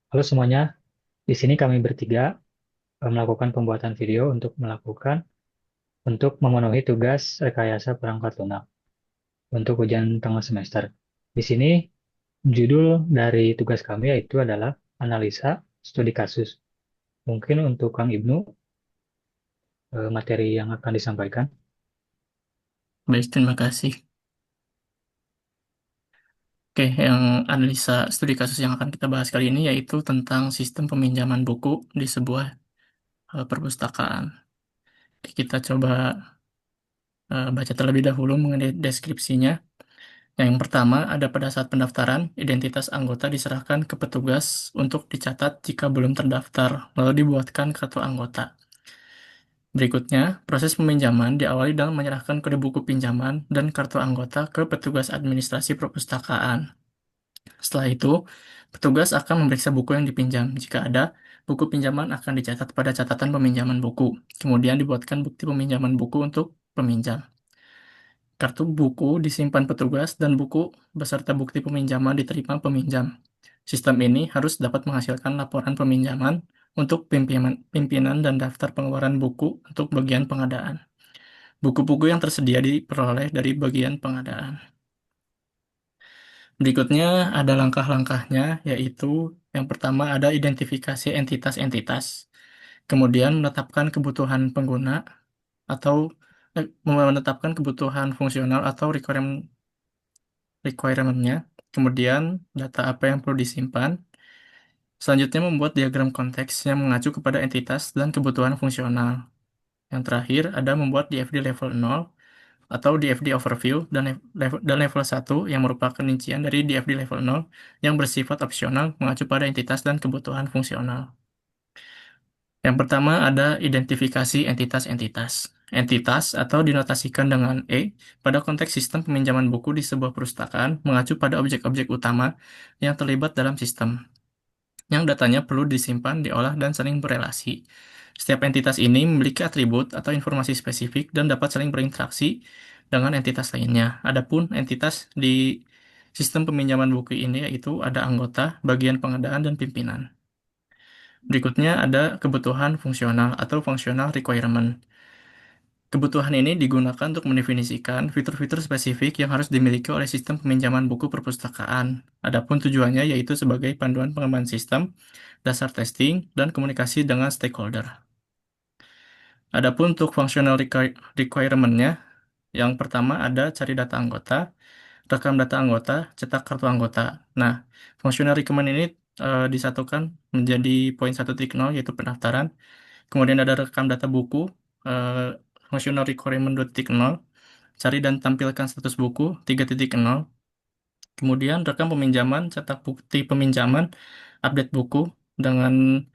Halo semuanya, di sini kami bertiga melakukan pembuatan video untuk memenuhi tugas rekayasa perangkat lunak untuk ujian tengah semester. Di sini judul dari tugas kami yaitu adalah analisa studi kasus. Mungkin untuk Kang Ibnu, materi yang akan disampaikan. Baik, terima kasih. Oke, yang analisa studi kasus yang akan kita bahas kali ini yaitu tentang sistem peminjaman buku di sebuah perpustakaan. Oke, kita coba baca terlebih dahulu mengenai deskripsinya. Yang pertama, ada pada saat pendaftaran, identitas anggota diserahkan ke petugas untuk dicatat jika belum terdaftar, lalu dibuatkan kartu anggota. Berikutnya, proses peminjaman diawali dengan menyerahkan kode buku pinjaman dan kartu anggota ke petugas administrasi perpustakaan. Setelah itu, petugas akan memeriksa buku yang dipinjam. Jika ada, buku pinjaman akan dicatat pada catatan peminjaman buku. Kemudian dibuatkan bukti peminjaman buku untuk peminjam. Kartu buku disimpan petugas dan buku beserta bukti peminjaman diterima peminjam. Sistem ini harus dapat menghasilkan laporan peminjaman untuk pimpinan dan daftar pengeluaran buku untuk bagian pengadaan. Buku-buku yang tersedia diperoleh dari bagian pengadaan. Berikutnya ada langkah-langkahnya, yaitu yang pertama ada identifikasi entitas-entitas, kemudian menetapkan kebutuhan pengguna atau menetapkan kebutuhan fungsional atau requirement-nya, kemudian data apa yang perlu disimpan, selanjutnya membuat diagram konteks yang mengacu kepada entitas dan kebutuhan fungsional. Yang terakhir ada membuat DFD level 0 atau DFD overview dan level 1 yang merupakan rincian dari DFD level 0 yang bersifat opsional mengacu pada entitas dan kebutuhan fungsional. Yang pertama ada identifikasi entitas-entitas. Entitas atau dinotasikan dengan E pada konteks sistem peminjaman buku di sebuah perpustakaan mengacu pada objek-objek utama yang terlibat dalam sistem, yang datanya perlu disimpan, diolah, dan saling berelasi. Setiap entitas ini memiliki atribut atau informasi spesifik dan dapat saling berinteraksi dengan entitas lainnya. Adapun entitas di sistem peminjaman buku ini yaitu ada anggota, bagian pengadaan, dan pimpinan. Berikutnya ada kebutuhan fungsional atau functional requirement. Kebutuhan ini digunakan untuk mendefinisikan fitur-fitur spesifik yang harus dimiliki oleh sistem peminjaman buku perpustakaan. Adapun tujuannya yaitu sebagai panduan pengembangan sistem, dasar testing, dan komunikasi dengan stakeholder. Adapun untuk functional requirement-nya, yang pertama ada cari data anggota, rekam data anggota, cetak kartu anggota. Nah, functional requirement ini disatukan menjadi poin 1.0 yaitu pendaftaran. Kemudian ada rekam data buku, eh, functional requirement 2.0, cari dan tampilkan status buku 3.0. Kemudian rekam peminjaman, cetak bukti peminjaman, update buku dengan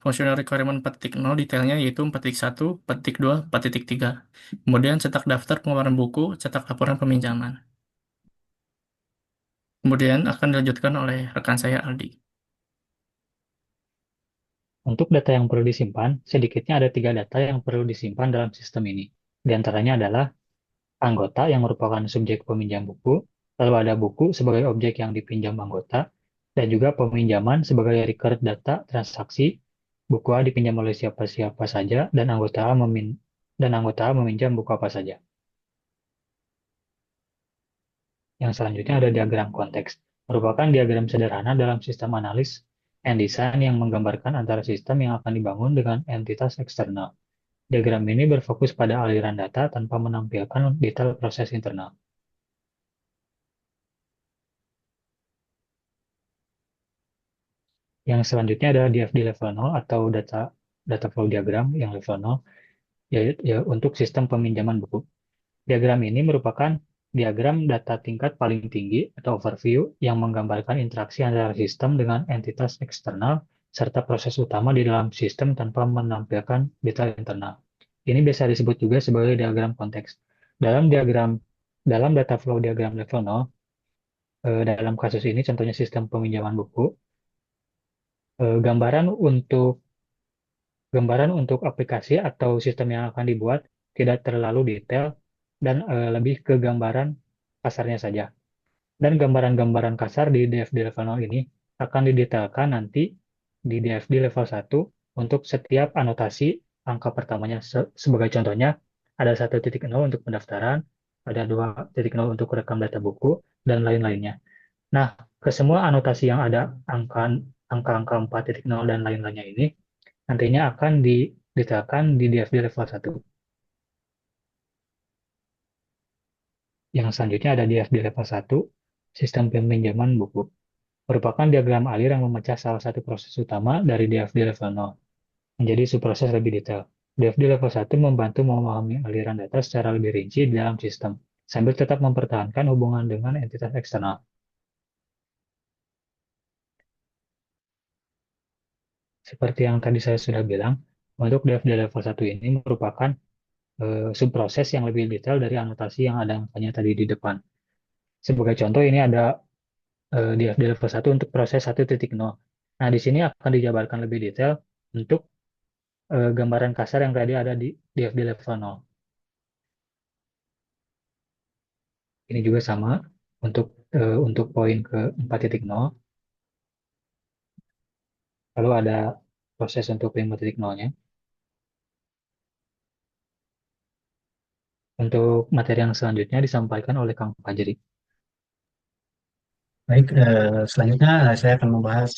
functional requirement 4.0 detailnya yaitu 4.1, 4.2, 4.3. Kemudian cetak daftar pengeluaran buku, cetak laporan peminjaman. Kemudian akan dilanjutkan oleh rekan saya Aldi. Untuk data yang perlu disimpan, sedikitnya ada 3 data yang perlu disimpan dalam sistem ini. Di antaranya adalah anggota yang merupakan subjek peminjam buku, lalu ada buku sebagai objek yang dipinjam anggota, dan juga peminjaman sebagai record data transaksi. Buku A dipinjam oleh siapa-siapa saja, dan anggota A meminjam buku apa saja. Yang selanjutnya ada diagram konteks, merupakan diagram sederhana dalam sistem analis and design yang menggambarkan antara sistem yang akan dibangun dengan entitas eksternal. Diagram ini berfokus pada aliran data tanpa menampilkan detail proses internal. Yang selanjutnya adalah DFD level 0 atau data flow diagram yang level 0, yaitu untuk sistem peminjaman buku. Diagram ini merupakan diagram data tingkat paling tinggi atau overview yang menggambarkan interaksi antara sistem dengan entitas eksternal serta proses utama di dalam sistem tanpa menampilkan detail internal. Ini biasa disebut juga sebagai diagram konteks. Dalam diagram dalam data flow diagram level 0, dalam kasus ini contohnya sistem peminjaman buku, eh, gambaran untuk gambaran untuk aplikasi atau sistem yang akan dibuat tidak terlalu detail dan lebih ke gambaran kasarnya saja. Dan gambaran-gambaran kasar di DFD level 0 ini akan didetailkan nanti di DFD level 1 untuk setiap anotasi angka pertamanya. Sebagai contohnya, ada 1.0 untuk pendaftaran, ada 2.0 untuk rekam data buku, dan lain-lainnya. Nah, ke semua anotasi yang ada angka-angka 4.0 dan lain-lainnya ini nantinya akan didetailkan di DFD level 1. Yang selanjutnya ada DFD level 1, sistem peminjaman buku. Merupakan diagram alir yang memecah salah satu proses utama dari DFD level 0 menjadi subproses lebih detail. DFD level 1 membantu memahami aliran data secara lebih rinci di dalam sistem, sambil tetap mempertahankan hubungan dengan entitas eksternal. Seperti yang tadi saya sudah bilang, untuk DFD level 1 ini merupakan subproses yang lebih detail dari anotasi yang ada angkanya tadi di depan. Sebagai contoh, ini ada DFD level 1 untuk proses 1.0. Nah, di sini akan dijabarkan lebih detail untuk gambaran kasar yang tadi ada di DFD level 0. Ini juga sama untuk poin ke 4.0, lalu ada proses untuk 5.0-nya. Untuk materi yang selanjutnya disampaikan oleh Kang Fajri. Baik, selanjutnya saya akan membahas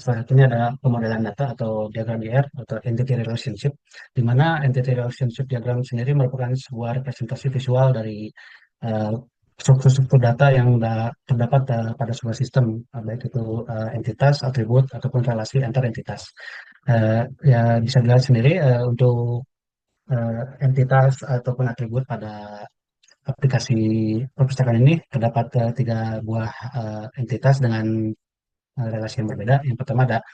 salah satunya adalah pemodelan data atau diagram IR atau entity relationship, di mana entity relationship diagram sendiri merupakan sebuah representasi visual dari eh, struktur-struktur data yang terdapat pada sebuah sistem, baik itu entitas, atribut, ataupun relasi antar entitas. Ya bisa dilihat sendiri untuk entitas ataupun atribut pada aplikasi perpustakaan ini terdapat tiga buah entitas dengan relasi yang berbeda. Yang pertama ada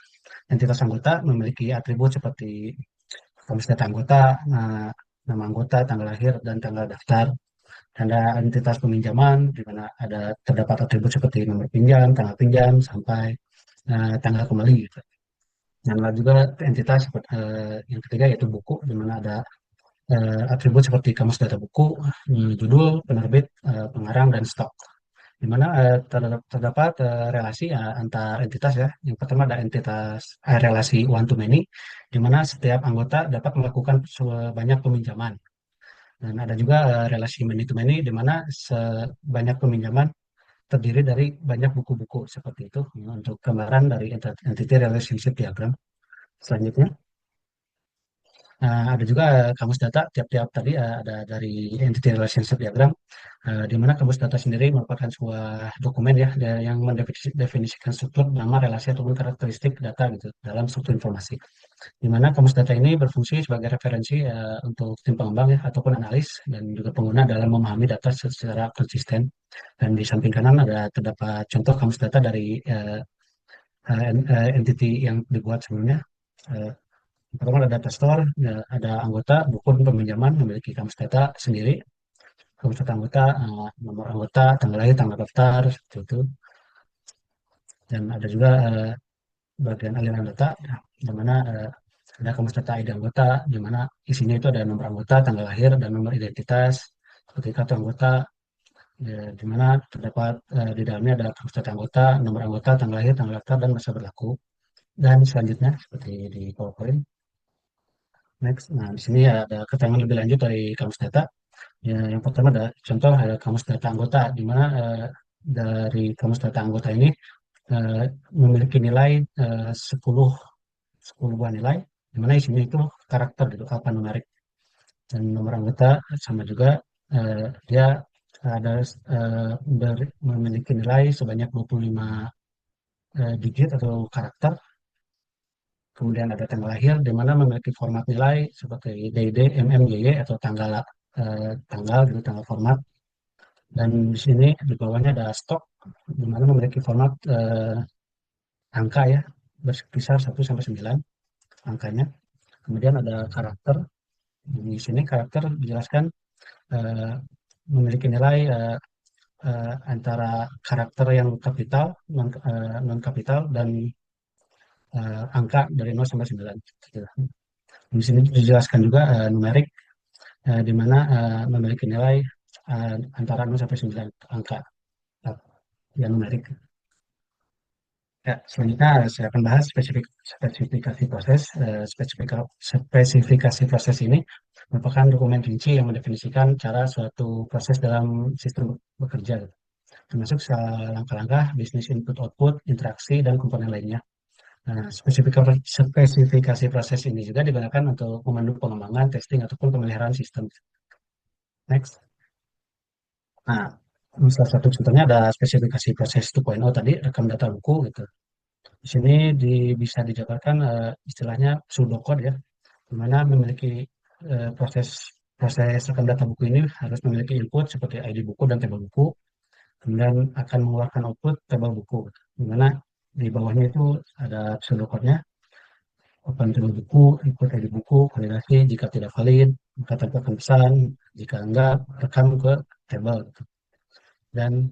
entitas anggota memiliki atribut seperti kamus data anggota, nama anggota, tanggal lahir, dan tanggal daftar. Dan ada entitas peminjaman di mana ada terdapat atribut seperti nomor pinjam, tanggal pinjam, sampai tanggal kembali gitu. Dan ada juga entitas yang ketiga yaitu buku di mana ada atribut seperti kamus data buku, judul, penerbit, pengarang, dan stok. Di mana terdapat relasi antar entitas ya. Yang pertama ada relasi one to many, di mana setiap anggota dapat melakukan sebanyak peminjaman. Dan ada juga relasi many to many, di mana sebanyak peminjaman terdiri dari banyak buku-buku seperti itu ya, untuk gambaran dari entity relationship diagram. Selanjutnya. Ada juga kamus data, tiap-tiap tadi ada dari entity relationship diagram, di mana kamus data sendiri merupakan sebuah dokumen ya, yang mendefinisikan struktur, nama, relasi, ataupun karakteristik data gitu dalam struktur informasi. Di mana kamus data ini berfungsi sebagai referensi untuk tim pengembang ya, ataupun analis, dan juga pengguna dalam memahami data secara konsisten. Dan di samping kanan terdapat contoh kamus data dari entity yang dibuat sebelumnya. Eh, Pertama ada data store, ada anggota, buku peminjaman memiliki kamus data sendiri, kamus data anggota, nomor anggota, tanggal lahir, tanggal daftar, seperti itu. Dan ada juga bagian aliran data, di mana ada kamus data ID anggota, di mana isinya itu ada nomor anggota, tanggal lahir, dan nomor identitas, seperti kartu anggota, di mana terdapat di dalamnya ada kamus data anggota, nomor anggota, tanggal lahir, tanggal daftar, dan masa berlaku. Dan selanjutnya, seperti di PowerPoint. Next, nah di sini ada keterangan lebih lanjut dari kamus data. Ya, yang pertama ada contoh ada kamus data anggota, di mana dari kamus data anggota ini eh, memiliki nilai 10 10 buah nilai, di mana isinya itu karakter gitu, alfanumerik. Dan nomor anggota sama juga, dia ada memiliki nilai sebanyak 25 digit atau karakter. Kemudian ada tanggal lahir, di mana memiliki format nilai seperti DD, MM, YY, atau tanggal gitu, tanggal format. Dan di sini di bawahnya ada stok, di mana memiliki format angka ya, berkisar 1 sampai 9 angkanya. Kemudian ada karakter, di sini karakter dijelaskan eh, memiliki nilai antara karakter yang kapital, non kapital, dan angka dari 0 sampai 9. Gitu. Di sini dijelaskan juga numerik, di mana memiliki nilai antara 0 sampai 9 angka yang numerik. Ya, selanjutnya saya akan bahas spesifikasi proses. Spesifikasi proses ini merupakan dokumen rinci yang mendefinisikan cara suatu proses dalam sistem bekerja, gitu. Termasuk langkah-langkah bisnis input-output, interaksi, dan komponen lainnya. Nah, spesifikasi proses ini juga digunakan untuk memandu pengembangan, testing, ataupun pemeliharaan sistem. Next. Nah, salah satu contohnya ada spesifikasi proses 2.0 tadi, rekam data buku gitu. Di sini bisa dijabarkan istilahnya pseudocode ya, di mana memiliki proses proses rekam data buku ini harus memiliki input seperti ID buku dan tabel buku, kemudian akan mengeluarkan output tabel buku, di mana di bawahnya itu ada pseudocode-nya, open tabel buku, input ID buku, validasi, jika tidak valid, maka tempelkan pesan, jika enggak, rekam ke tabel, gitu. Dan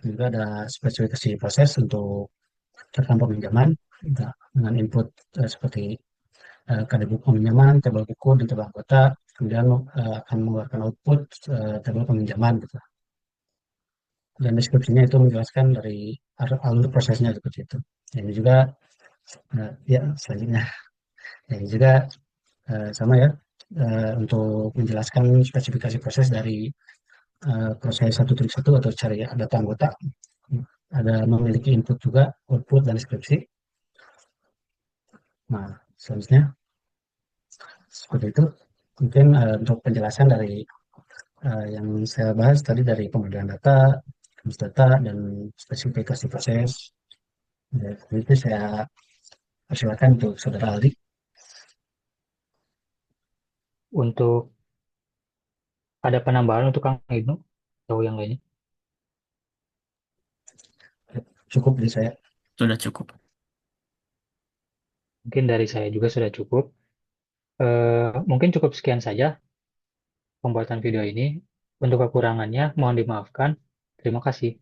juga ada spesifikasi proses untuk rekam peminjaman dengan input seperti kode buku peminjaman, tabel buku, dan tabel anggota, kemudian akan mengeluarkan output tabel peminjaman gitu. Dan deskripsinya itu menjelaskan dari alur prosesnya seperti itu. Ini juga ya selanjutnya, ini juga sama ya, untuk menjelaskan spesifikasi proses dari proses 1.1 atau cari data anggota, ada memiliki input juga, output, dan deskripsi. Nah, selanjutnya seperti itu. Mungkin untuk penjelasan dari yang saya bahas tadi dari pemberdayaan data, jenis data, dan spesifikasi proses. Ya, itu saya persilakan untuk Saudara Aldi. Untuk ada penambahan untuk Kang Ibnu atau yang lainnya? Cukup dari saya. Sudah cukup. Mungkin dari saya juga sudah cukup. Mungkin cukup sekian saja pembuatan video ini. Untuk kekurangannya mohon dimaafkan. Terima kasih.